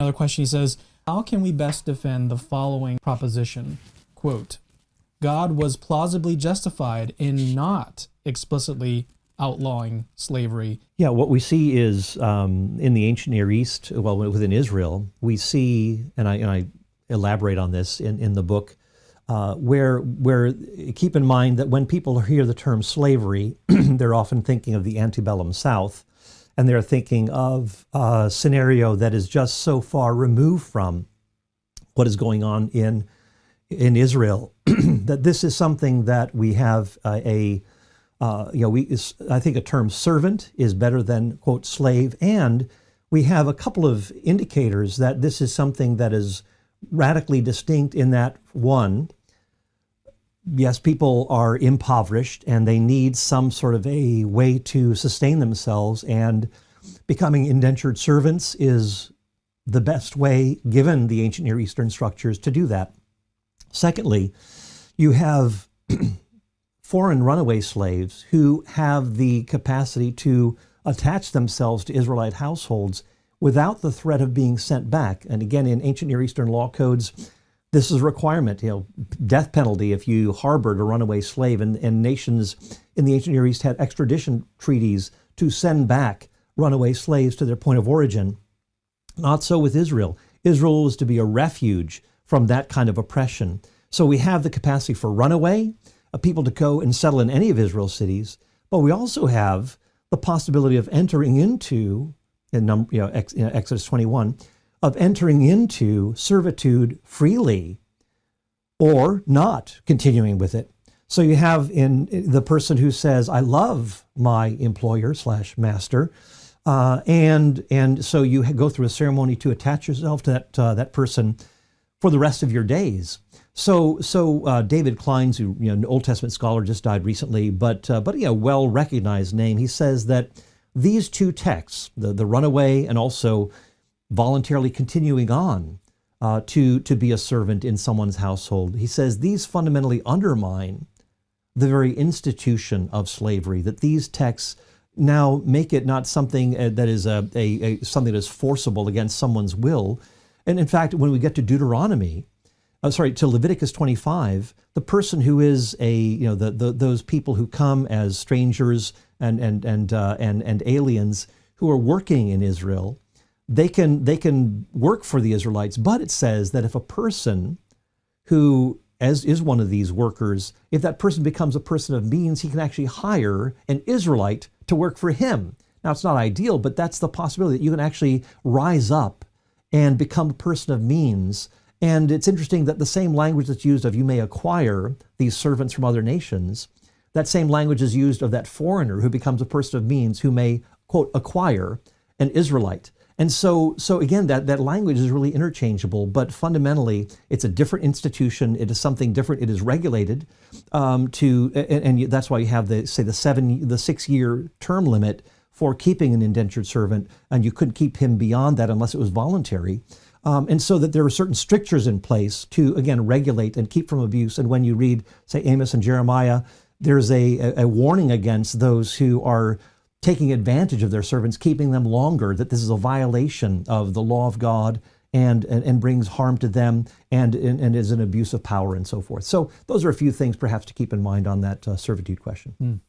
Another question, he says, how can we best defend the following proposition? Quote, God was plausibly justified in not explicitly outlawing slavery. Yeah, what we see is in the ancient Near East, well, within Israel, we see, and I elaborate on this in the book, where keep in mind that when people hear the term slavery, they're often thinking of the antebellum South, and they're thinking of a scenario that is just so far removed from what is going on in Israel that this is something that we have I think a term servant is better than, quote, slave, and we have a couple of indicators that this is something that is radically distinct in that, one, yes, people are impoverished and they need some sort of a way to sustain themselves, and becoming indentured servants is the best way, given the ancient Near Eastern structures, to do that. Secondly, you have foreign runaway slaves who have the capacity to attach themselves to Israelite households without the threat of being sent back. And again, in ancient Near Eastern law codes, this is a requirement, death penalty if you harbored a runaway slave. And nations in the ancient Near East had extradition treaties to send back runaway slaves to their point of origin. Not so with Israel. Israel was to be a refuge from that kind of oppression. So we have the capacity for runaway, people to go and settle in any of Israel's cities, but we also have the possibility of entering into, Exodus 21, of entering into servitude freely or not continuing with it. So you have in the person who says, I love my employer / master, and so you go through a ceremony to attach yourself to that person for the rest of your days. So David Kleins, who an Old Testament scholar, just died recently, but a well-recognized name, he says that these two texts, the runaway and also voluntarily continuing on to be a servant in someone's household, he says these fundamentally undermine the very institution of slavery, that these texts now make it not something that is something that is forcible against someone's will. And in fact, when we get to to Leviticus 25, the person who is those people who come as strangers and aliens who are working in Israel, they can work for the Israelites. But it says that if a person who is one of these workers, if that person becomes a person of means, he can actually hire an Israelite to work for him. Now, it's not ideal, but that's the possibility that you can actually rise up and become a person of means. And it's interesting that the same language that's used of you may acquire these servants from other nations, that same language is used of that foreigner who becomes a person of means who may, quote, acquire an Israelite. And so again, that language is really interchangeable, but fundamentally it's a different institution. It is something different. It is regulated and that's why you have the 6-year term limit for keeping an indentured servant, and you couldn't keep him beyond that unless it was voluntary. And so that there are certain strictures in place to, again, regulate and keep from abuse. And when you read, say, Amos and Jeremiah, there's a warning against those who are taking advantage of their servants, keeping them longer, that this is a violation of the law of God and brings harm to them and is an abuse of power and so forth. So those are a few things perhaps to keep in mind on that servitude question.